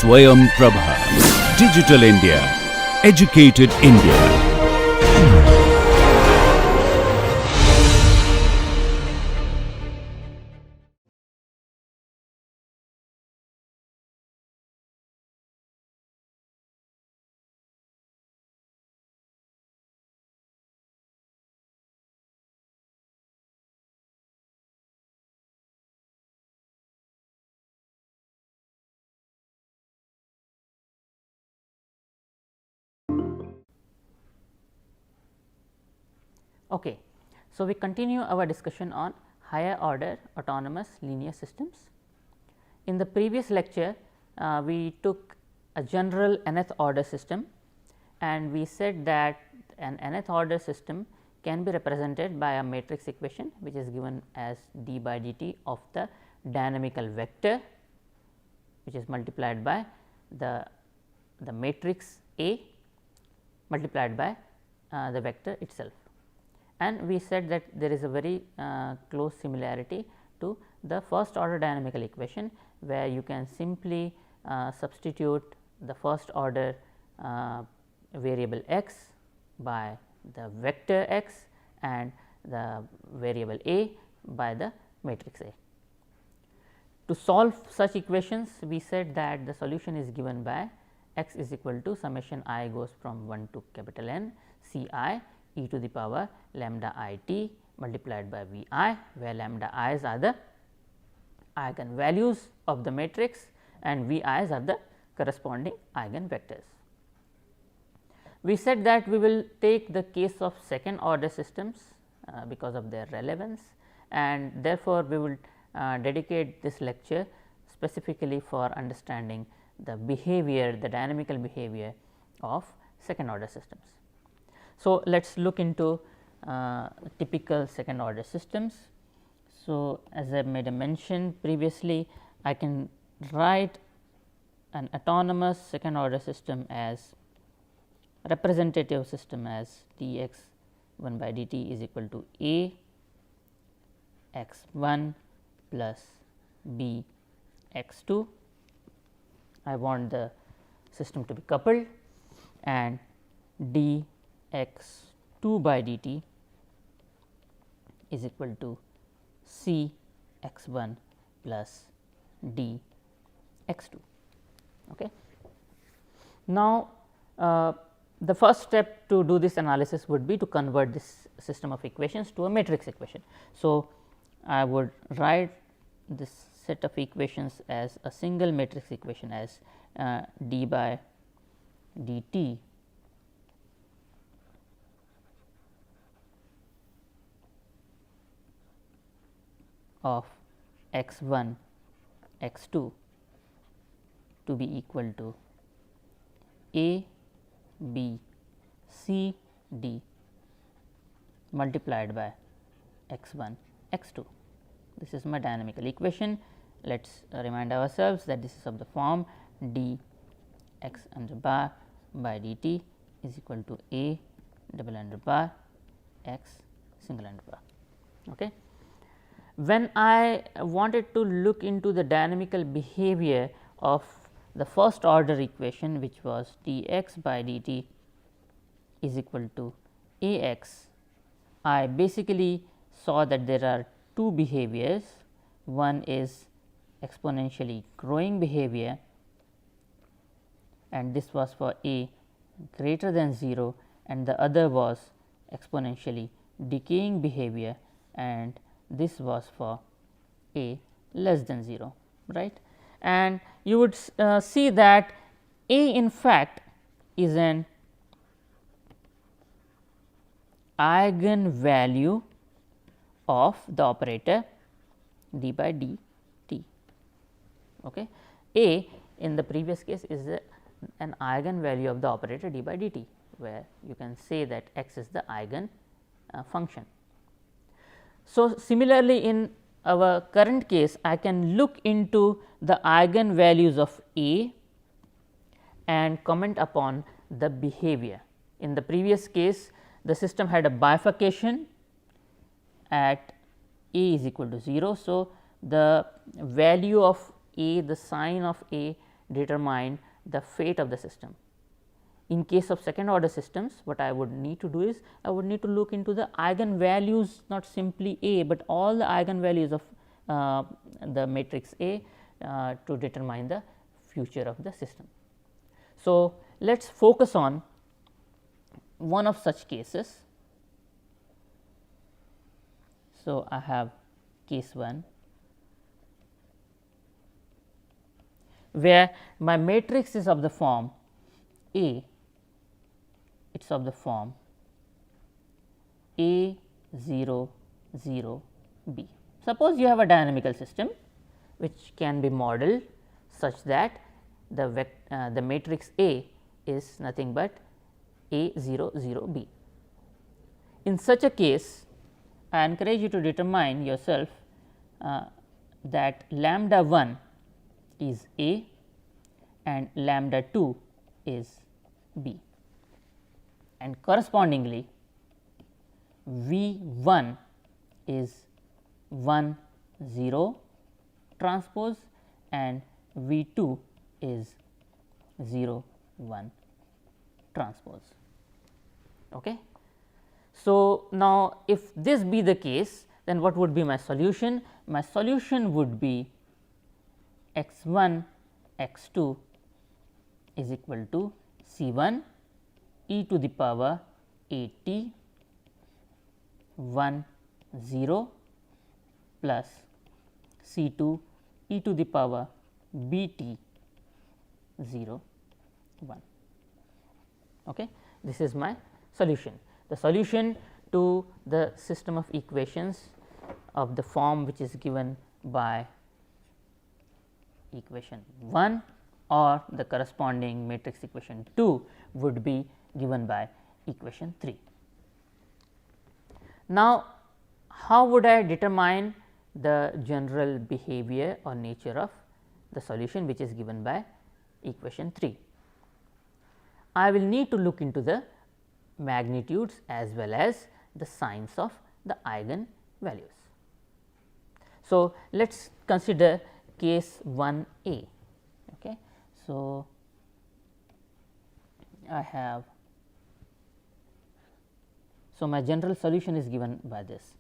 Swayam Prabha. Digital India. Educated India. Okay. So, we continue our discussion on higher order autonomous linear systems. In the previous lecture, we took a general nth order system and we said that an nth order system can be represented by a matrix equation which is given as d by dt of the dynamical vector, which is multiplied by the matrix A multiplied by the vector itself. And we said that there is a very close similarity to the first order dynamical equation, where you can simply substitute the first order variable x by the vector x and the variable A by the matrix A. To solve such equations, we said that the solution is given by x is equal to summation I goes from 1 to capital N C I e to the power lambda I t multiplied by V I, where lambda i's are the eigen values of the matrix and V i's are the corresponding eigen vectors. We said that we will take the case of second order systems because of their relevance, and therefore, we will dedicate this lecture specifically for understanding the behavior, the dynamical behavior of second order systems. So, let us look into typical second order systems. So, as I made a mention previously, I can write an autonomous second order system as representative system as d x 1 by d t is equal to A x 1 plus B x 2. I want the system to be coupled, and d x 2 by d t is equal to C x 1 plus D x 2. Okay. Now, the first step to do this analysis would be to convert this system of equations to a matrix equation. So, I would write this set of equations as a single matrix equation as d by dt of x 1 x 2 to be equal to A B C D multiplied by x 1 x 2. This is my dynamical equation. Let us remind ourselves that this is of the form d x under bar by dt is equal to A double under bar x single under bar. Okay. When I wanted to look into the dynamical behavior of the first order equation, which was d x by dt is equal to A x, I basically saw that there are two behaviors. One is exponentially growing behavior, and this was for A greater than 0, and the other was exponentially decaying behavior, and this was for A less than 0, right. And you would see that A in fact is an eigenvalue of the operator d by dt. Okay. A in the previous case is an eigenvalue of the operator d by dt, where you can say that x is the eigen function. So, similarly, in our current case, I can look into the eigen values of A and comment upon the behavior. In the previous case, the system had a bifurcation at A is equal to 0. So, the value of A, the sign of A determine the fate of the system. In case of second order systems, what I would need to do is I would need to look into the eigenvalues, not simply A, but all the eigenvalues of the matrix A to determine the future of the system. So, let us focus on one of such cases. So, I have case 1 where my matrix is of the form A, it is of the form A 0 0 B. Suppose you have a dynamical system which can be modeled such that the matrix A is nothing but A 0 0 B. In such a case, I encourage you to determine yourself that lambda 1 is A and lambda 2 is B, and correspondingly V 1 is 1 0 transpose and V 2 is 0 1 transpose. Okay. So, now if this be the case, then what would be my solution? My solution would be x 1 x 2 is equal to C 1 e to the power A t 1 0 plus C 2 e to the power B t 0 1. Okay. This is my solution. The solution to the system of equations of the form which is given by equation 1 or the corresponding matrix equation 2 would be given by equation 3. Now, how would I determine the general behavior or nature of the solution which is given by equation 3? I will need to look into the magnitudes as well as the signs of the eigen values. So, let us consider case 1 A. Okay. So, I have, so my general solution is given by this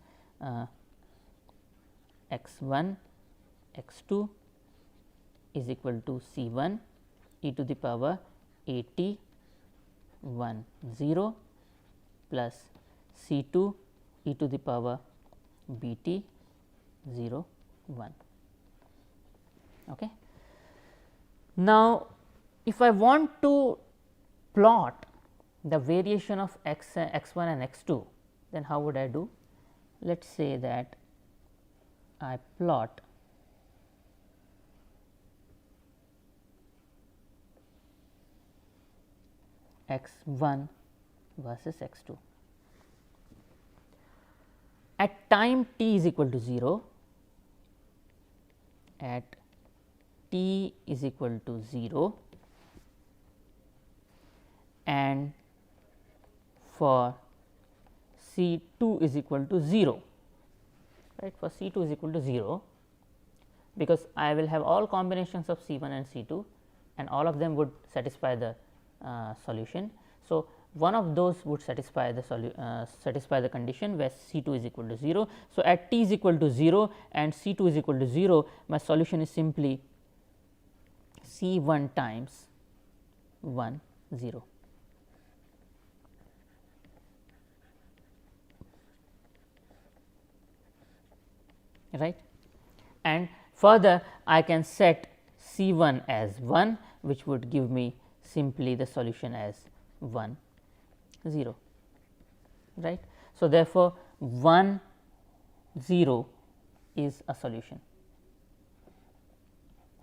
x 1 x 2 is equal to C 1 e to the power A t 1 0 plus C 2 e to the power B t 0 1. Okay. Now, if I want to plot the variation of x 1 and x 2, then how would I do? Let us say that I plot x 1 versus x 2. At time t is equal to 0, at t is equal to 0 and for C 2 is equal to 0, right, for C 2 is equal to 0, because I will have all combinations of C 1 and C 2 and all of them would satisfy the solution. So, one of those would satisfy the condition where C 2 is equal to 0. So, at t is equal to 0 and C 2 is equal to 0, my solution is simply C 1 times 1 0. Right, and further I can set C 1 as 1, which would give me simply the solution as 1 0, right. So, therefore, 1 0 is a solution,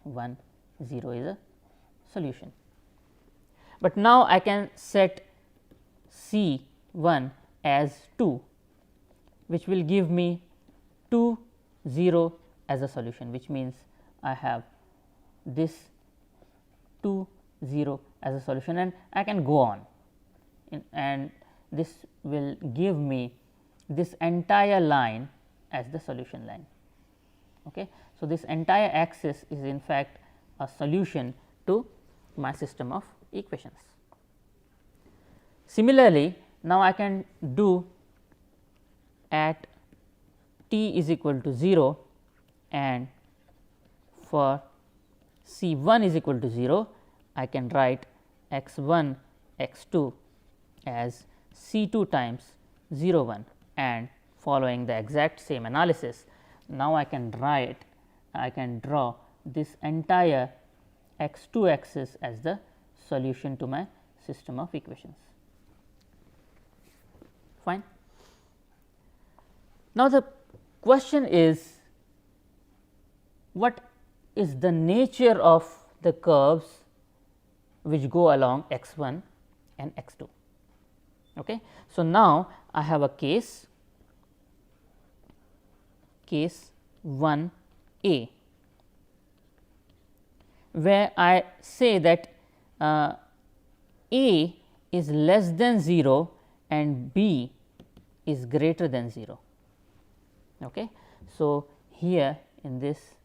1 0 is a solution. But now I can set C 1 as 2, which will give me 2 0 as a solution, which means I have this 2 0 as a solution and I can go on, and this will give me this entire line as the solution line. Okay. So, this entire axis is in fact a solution to my system of equations. Similarly, now I can do at t is equal to 0 and for C 1 is equal to 0, I can write x 1 x 2 as C 2 times 0 1, and following the exact same analysis, now I can draw this entire x 2 axis as the solution to my system of equations. Fine. Now, the question is, what is the nature of the curves which go along x 1 and x 2. Okay. So, now I have a case 1 a, where I say that a is less than 0 and b is greater than 0. Okay. So, here in this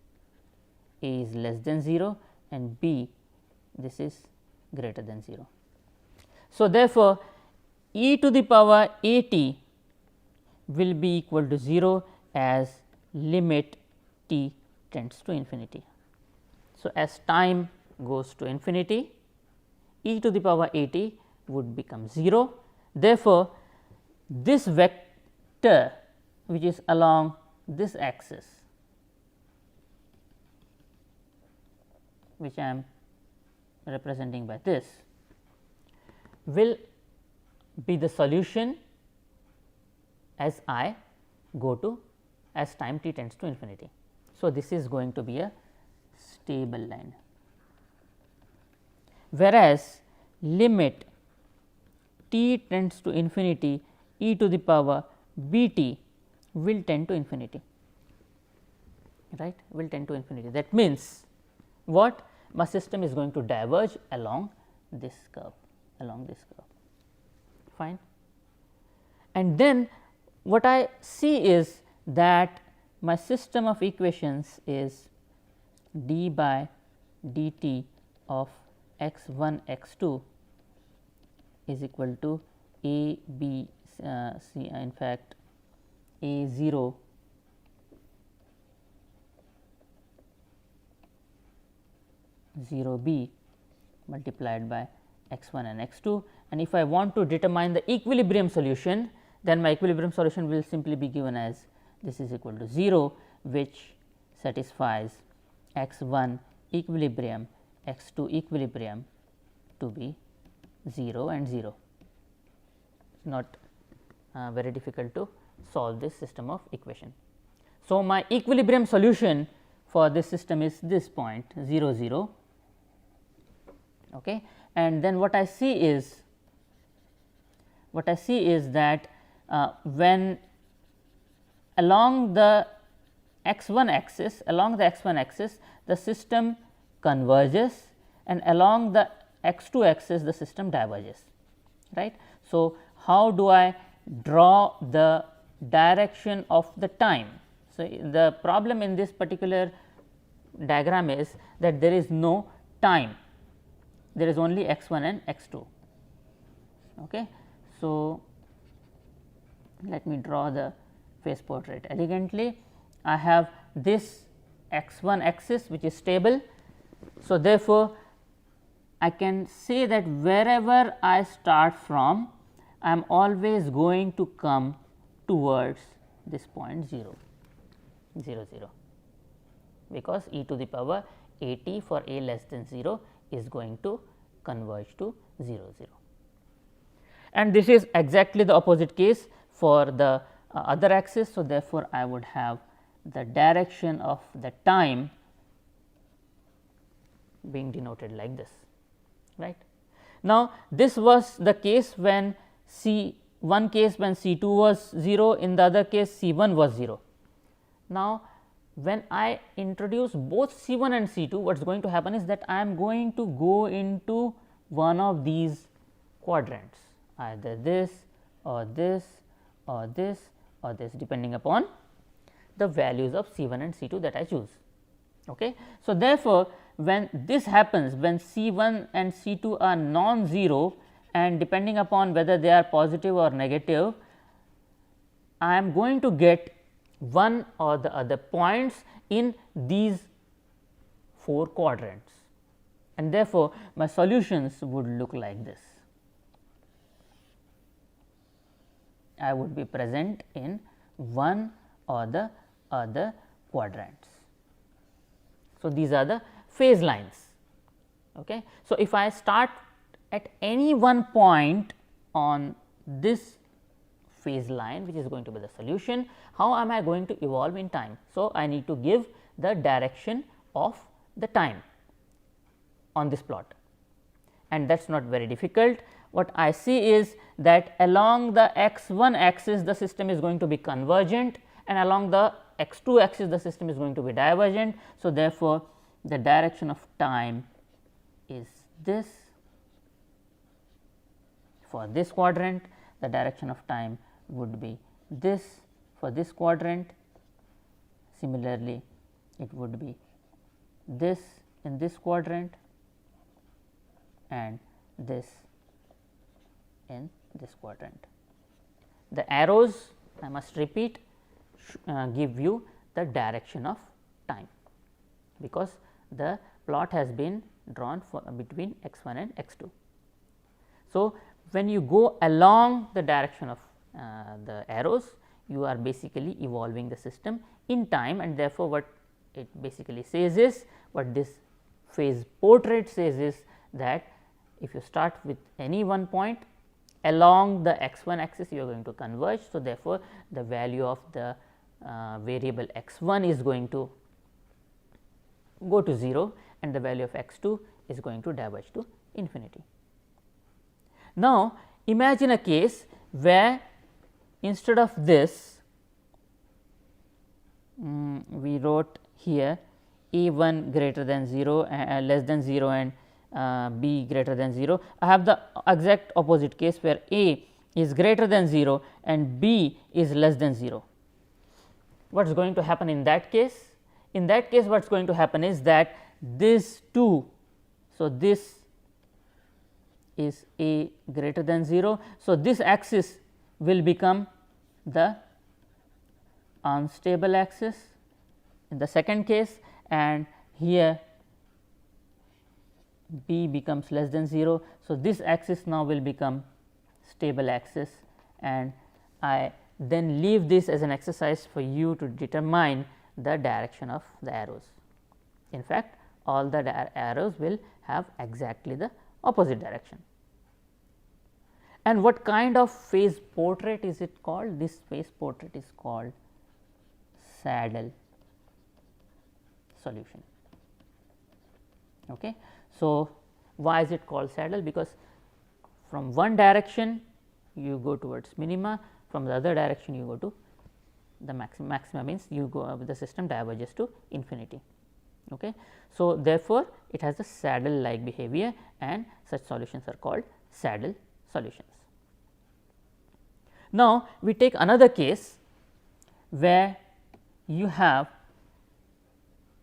a is less than 0 and b this is greater than 0. So, therefore, e to the power a t will be equal to 0 as limit t tends to infinity. So, as time goes to infinity, e to the power a t would become 0. Therefore, this vector which is along this axis, which I am representing by this, will be the solution as I go to as time t tends to infinity. So, this is going to be a stable line, whereas limit t tends to infinity e to the power b t will tend to infinity, right, will tend to infinity. That means, what? My system is going to diverge along this curve, fine. And then what I see is that my system of equations is d by dt of x 1 x 2 is equal to a b c, in fact a 0 0 b multiplied by x 1 and x 2, and if I want to determine the equilibrium solution, then my equilibrium solution will simply be given as this is equal to 0, which satisfies x 1 equilibrium, x 2 equilibrium to be 0 and 0. It is not very difficult to solve this system of equation. So, my equilibrium solution for this system is this point 0 0. Okay. And then what I see is that when along the x 1 axis, the system converges, and along the x 2 axis the system diverges, right. So, how do I draw the direction of the time? So, the problem in this particular diagram is that there is no time, there is only x 1 and x 2. Okay. So, let me draw the phase portrait elegantly. I have this x 1 axis which is stable. So, therefore, I can say that wherever I start from, I am always going to come towards this point 0 0 0, because e to the power a t for a less than 0 is going to converge to 0 0. And this is exactly the opposite case for the other axis. So, therefore, I would have the direction of the time being denoted like this, right. Now, this was the case when one case when C 2 was 0, in the other case C 1 was 0. Now, when I introduce both C 1 and C 2, what is going to happen is that I am going to go into one of these quadrants, either this or this or this or this, depending upon the values of C 1 and C 2 that I choose. Okay. So, therefore, when this happens, when C1 and C2 are non-zero and depending upon whether they are positive or negative, I am going to get one or the other points in these 4 quadrants, and therefore, my solutions would look like this. I would be present in one or the other quadrants. So, these are the phase lines. Okay. So, if I start at any one point on this phase line, which is going to be the solution, how am I going to evolve in time? So, I need to give the direction of the time on this plot, and that is not very difficult. What I see is that along the x1 axis the system is going to be convergent, and along the x2 axis the system is going to be divergent. So, therefore, the direction of time is this. For this quadrant, the direction of time would be this for this quadrant. Similarly, it would be this in this quadrant and this in this quadrant. The arrows, I must repeat, give you the direction of time, because the plot has been drawn for between x1 and x2. So, when you go along the direction of the arrows, you are basically evolving the system in time, and therefore, what it basically says is, what this phase portrait says is that if you start with any one point along the x1 axis, you are going to converge. So, therefore, the value of the variable x1 is going to go to 0 and the value of x2 is going to diverge to infinity. Now, imagine a case where instead of this, we wrote here a1 greater than 0 less than 0 and b greater than 0. I have the exact opposite case where a is greater than 0 and b is less than 0. What is going to happen in that case? In that case, what is going to happen is that this 2, so this is a greater than 0. So, this axis will become the unstable axis in the second case, and here b becomes less than 0. So, this axis now will become stable axis, and I then leave this as an exercise for you to determine the direction of the arrows. In fact, all the arrows will have exactly the opposite direction. And what kind of phase portrait is it called? This phase portrait is called saddle solution. Okay. So, why is it called saddle? Because from one direction you go towards minima, from the other direction you go to the maxima means you go the system diverges to infinity. Okay. So, therefore, it has a saddle like behavior, and such solutions are called saddle solutions. Now, we take another case where you have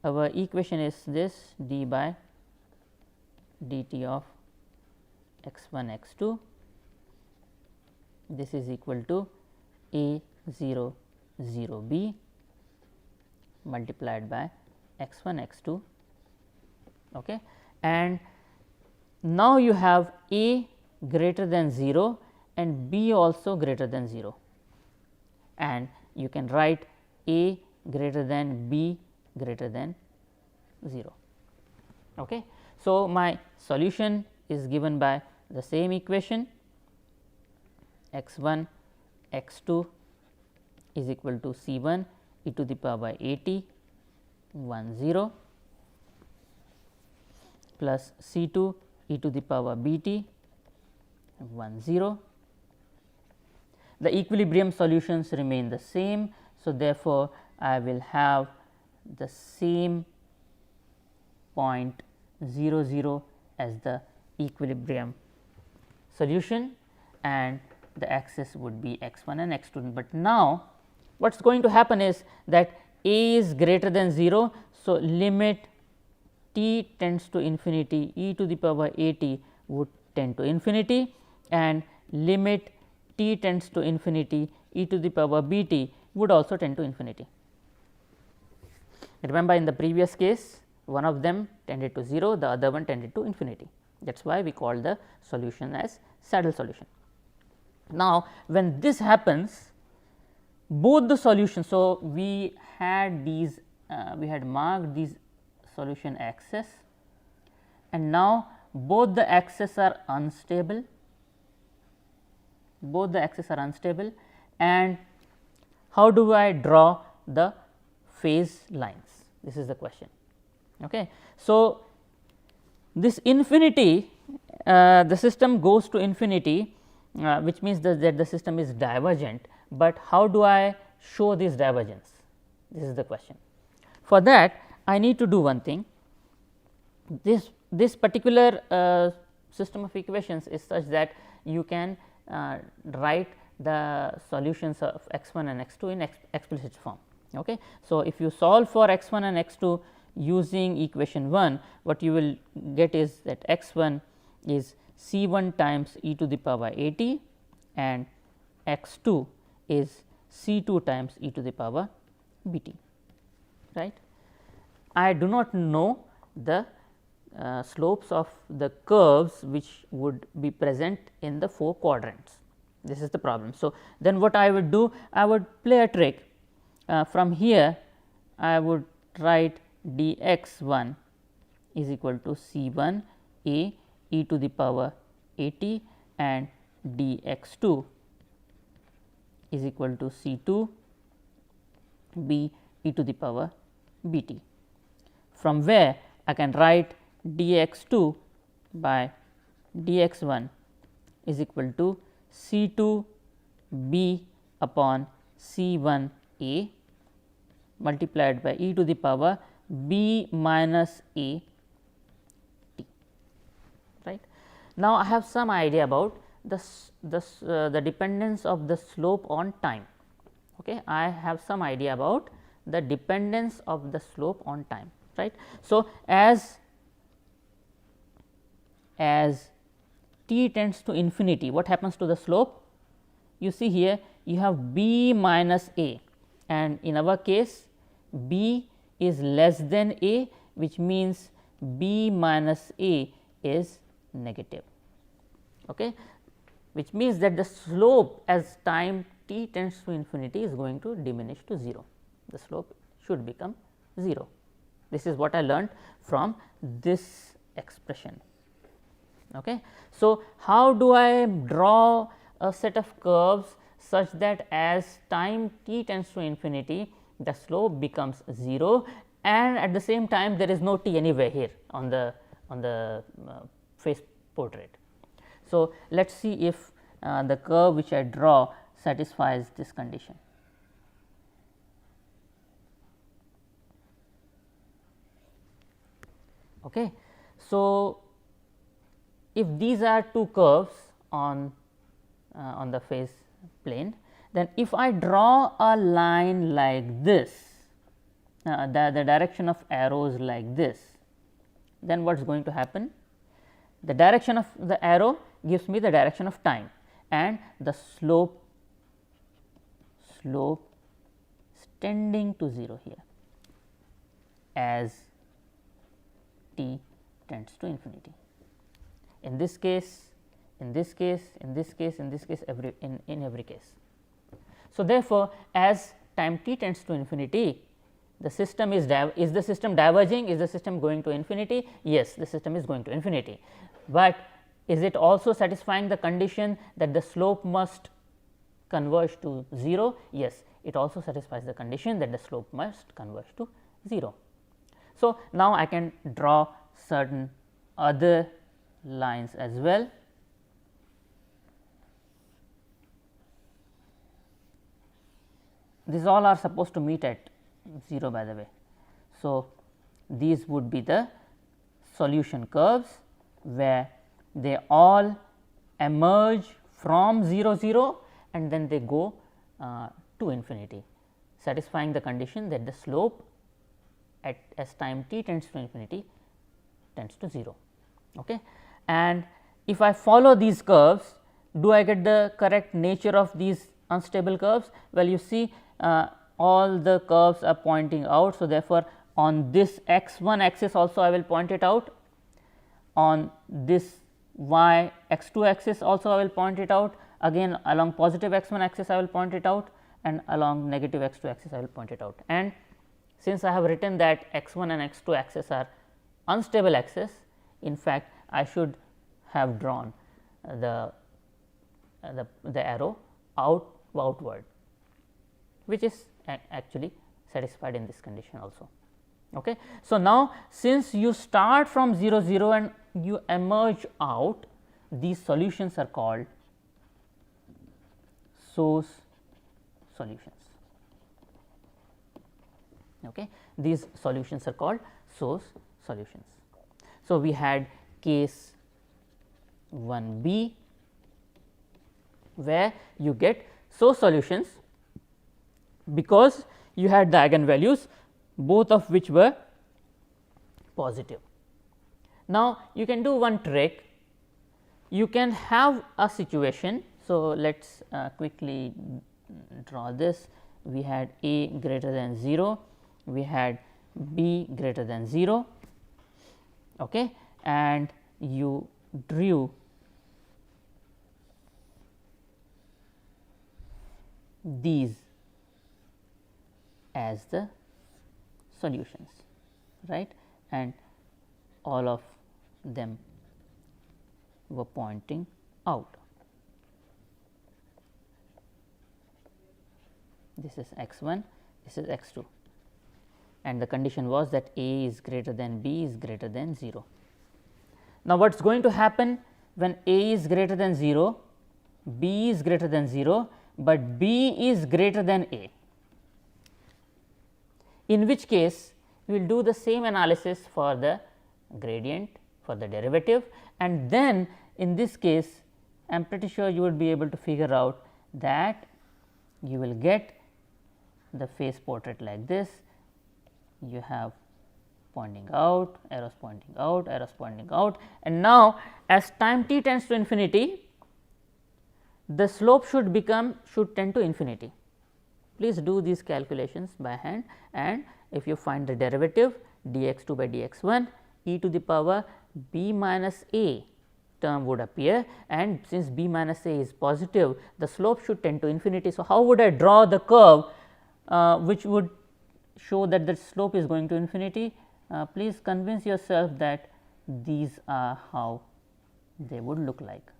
our equation is this d by dt of x1 x2, this is equal to a 0 0 b multiplied by x1 x2. Okay. And now, you have a greater than 0 and b also greater than 0, and you can write a greater than b greater than 0. Okay. So, my solution is given by the same equation x1 x2 is equal to c1 e to the power at 1 0 plus c2 e to the power bt 1 0. The equilibrium solutions remain the same. So, therefore, I will have the same point 0 0 as the equilibrium solution, and the axis would be x1 and x2. But now, what is going to happen is that a is greater than 0. So, limit t tends to infinity, e to the power a t would tend to infinity, and limit t tends to infinity, e to the power b t would also tend to infinity. Remember, in the previous case, one of them tended to 0, the other one tended to infinity. That is why we call the solution as saddle solution. Now, when this happens, both the solutions, so we had these, we had marked these solution axes, and now both the axes are unstable, and how do I draw the phase lines? This is the question. Okay. So, this infinity, the system goes to infinity, which means that the system is divergent, but how do I show this divergence? This is the question. For that, I need to do one thing. This particular system of equations is such that you can write the solutions of x 1 and x 2 in explicit form. Okay. So, if you solve for x 1 and x 2 using equation 1, what you will get is that x 1 is c 1 times e to the power a t, and x 2 is c 2 times e to the power b t, right. I do not know the slopes of the curves which would be present in the 4 quadrants. This is the problem. So, then what I would do? I would play a trick. From here I would write d x 1 is equal to c 1 a e to the power a t, and d x 2 is equal to c 2 b e to the power b t. From where I can write d x 2 by d x 1 is equal to c 2 b upon c 1 a multiplied by e to the power b minus a t, right. Now, I have some idea about the dependence of the slope on time. Okay. I have some idea about the dependence of the slope on time, right. So, as t tends to infinity, what happens to the slope? You see here you have b minus a, and in our case b is less than a, which means b minus a is negative, okay, which means that the slope as time t tends to infinity is going to diminish to 0. The slope should become 0. This is what I learned from this expression. Okay. So, how do I draw a set of curves such that as time t tends to infinity, the slope becomes 0, and at the same time there is no t anywhere here on the face portrait. So, let us see if the curve which I draw satisfies this condition. Okay. So, if these are two curves on the phase plane, then if I draw a line like this, the direction of arrows like this, then what is going to happen? The direction of the arrow gives me the direction of time, and the slope is tending to 0 here as t tends to infinity. In this case, in this case, in this case, in this case, in every case. So, therefore, as time t tends to infinity, the system is the system diverging, is the system going to infinity? Yes, the system is going to infinity, but is it also satisfying the condition that the slope must converge to 0? Yes, it also satisfies the condition that the slope must converge to 0. So, now I can draw certain other lines as well. These all are supposed to meet at 0, by the way. So, these would be the solution curves where they all emerge from 0 0 and then they go to infinity, satisfying the condition that the slope as time t tends to infinity tends to 0. Okay. And if I follow these curves, do I get the correct nature of these unstable curves? Well, you see all the curves are pointing out. So, therefore, on this x 1 axis also I will point it out, on this y x 2 axis also I will point it out, again along positive x 1 axis I will point it out, and along negative x 2 axis I will point it out. And since I have written that x 1 and x 2 axis are unstable axis, in fact, I should have drawn the arrow outward, which is actually satisfied in this condition also. Okay. So, now since you start from 0 0 and you emerge out, these solutions are called source solutions. Okay. These solutions are called source solutions. So, we had case 1b where you get source solutions because you had the eigenvalues, both of which were positive. Now, you can do one trick. You can have a situation. So, let us quickly draw this. We had a greater than 0, we had b greater than 0, okay, and you drew these as the solutions, right, and all of them were pointing out. This is x 1, this is x 2, and the condition was that a is greater than b is greater than 0. Now, what is going to happen when a is greater than 0, b is greater than 0, but b is greater than a, in which case we will do the same analysis for the gradient, for the derivative, and then in this case I am pretty sure you would be able to figure out that you will get the phase portrait like this. You have pointing out, arrows pointing out, arrows pointing out, and now as time t tends to infinity, the slope should tend to infinity. Please do these calculations by hand, and if you find the derivative dx 2 by dx 1, e to the power b minus a term would appear, and since b minus a is positive, the slope should tend to infinity. So, how would I draw the curve which would show that the slope is going to infinity? Please convince yourself that these are how they would look like.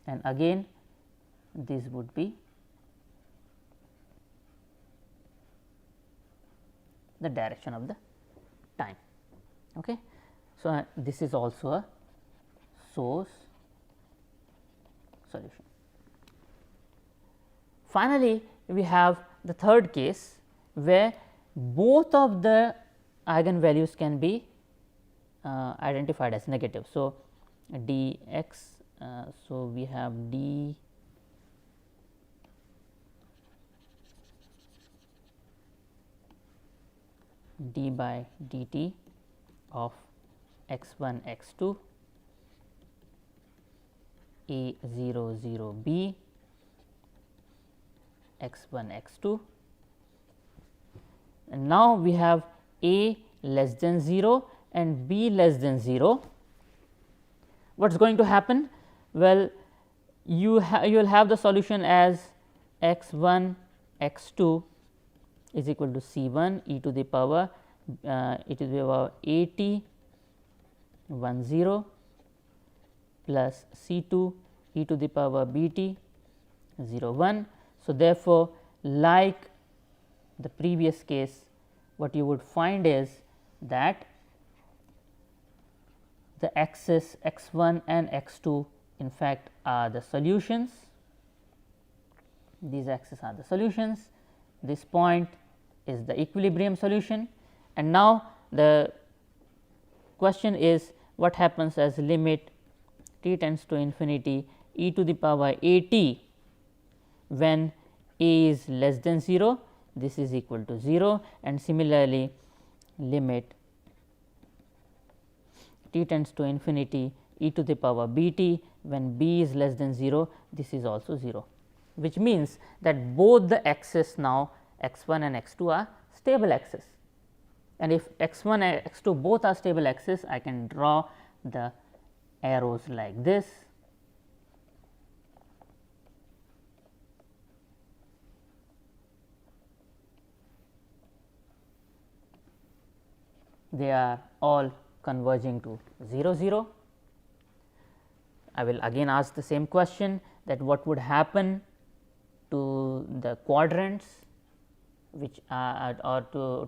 And again this would be the direction of the time. Okay. So, this is also a source solution. Finally, we have the third case where both of the eigenvalues can be identified as negative. So, dx, so we have d by dt of x 1 x 2 a 0 0 b x 1 x 2, and now we have a less than 0 and b less than 0. What is going to happen? Well, you will have the solution as x 1 x 2 is equal to c 1 e to the power a t 1 0 plus c 2 e to the power b t 0 1. So, therefore, like the previous case, what you would find is that the axis x 1 and x 2 in fact are the solutions. These axes are the solutions. This point is the equilibrium solution, and now the question is what happens as limit t tends to infinity e to the power a t when a is less than 0, this is equal to 0, and similarly limit t tends to infinity e to the power b t when b is less than 0, this is also 0, which means that both the axes now x 1 and x 2 are stable axes, and if x 1 and x 2 both are stable axes, I can draw the arrows like this. They are all converging to 0 0. I will again ask the same question, that what would happen to the quadrants which are or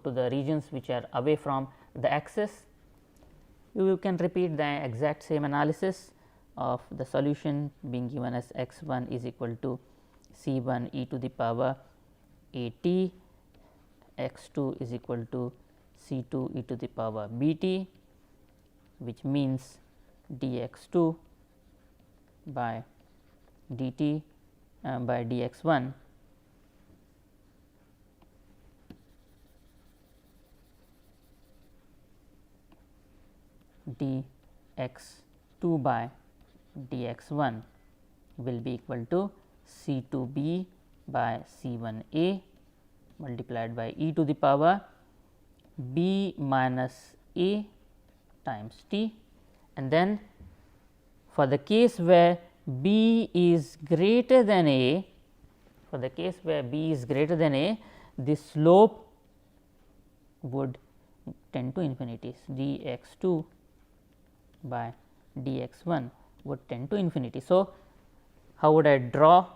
to the regions which are away from the axis. You can repeat the exact same analysis of the solution being given as x 1 is equal to c 1 e to the power a t, x 2 is equal to c 2 e to the power b t, which means dx 2 by dt by dx 1 dx 2 by dx 1 will be equal to c 2 b by c 1 a multiplied by e to the power b minus a times t, and then for the case where b is greater than a, for the case where b is greater than a, the slope would tend to infinity, dx 2 by dx 1 would tend to infinity. So, how would I draw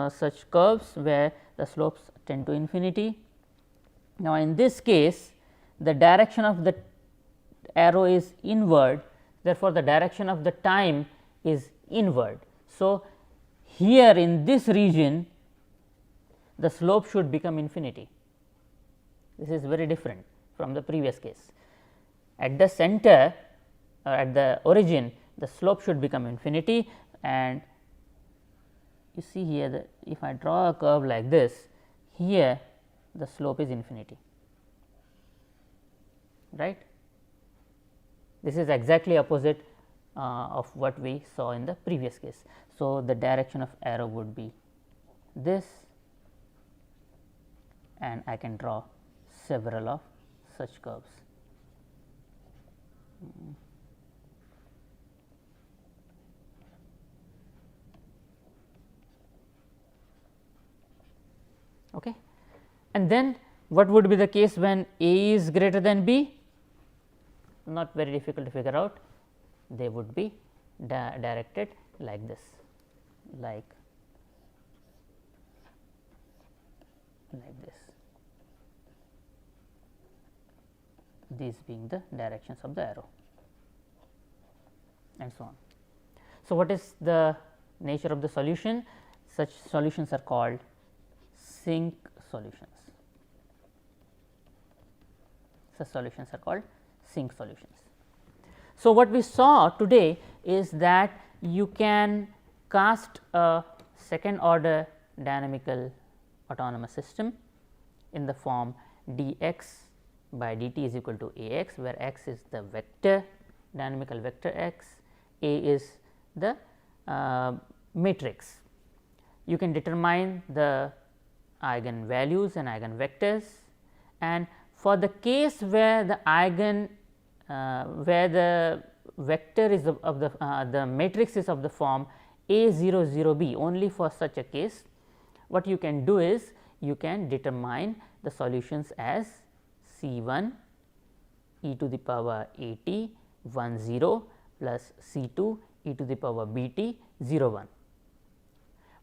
such curves where the slopes tend to infinity? Now, in this case the direction of the arrow is inward, therefore, the direction of the time is inward. So, here in this region the slope should become infinity. This is very different from the previous case. At the center or at the origin, the slope should become infinity, and you see here that if I draw a curve like this, here the slope is infinity, right. This is exactly opposite of what we saw in the previous case. So, the direction of arrow would be this, and I can draw several of such curves. Okay. And then what would be the case when a is greater than b? Not very difficult to figure out. They would be directed like this, like this, these being the directions of the arrow, and so on. So, what is the nature of the solution? Such solutions are called sink solutions. Such solutions are called sink solutions. So, what we saw today is that you can cast a second order dynamical autonomous system in the form dx by dt is equal to a x, where x is the vector, dynamical vector x, a is the matrix. You can determine the eigen values and eigen vectors, and for the case where the eigen where the vector is of the matrix is of the form a 0 0 b, only for such a case what you can do is you can determine the solutions as c 1 e to the power a t 1 0 plus c 2 e to the power b t 0 1.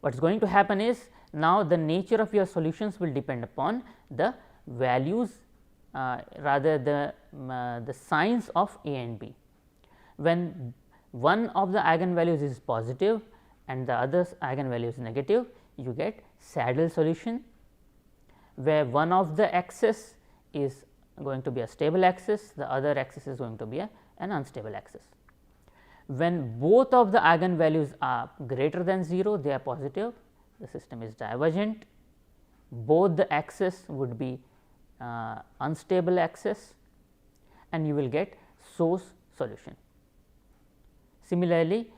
What is going to happen is, now the nature of your solutions will depend upon the values rather the signs of a and b. When one of the eigenvalues is positive and the other eigenvalue is negative, you get saddle solution, where one of the axis is going to be a stable axis, the other axis is going to be an unstable axis. When both of the eigenvalues are greater than 0, they are positive, the system is divergent, both the axis would be unstable axis, and you will get source solution. Similarly,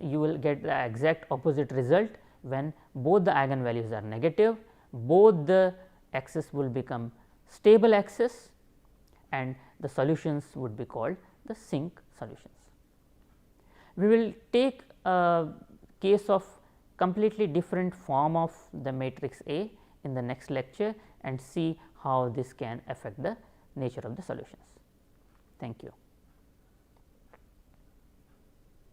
you will get the exact opposite result when both the eigenvalues are negative, both the axes will become stable axis and the solutions would be called the sink solutions. We will take a case of completely different form of the matrix A in the next lecture and see how this can affect the nature of the solutions. Thank you.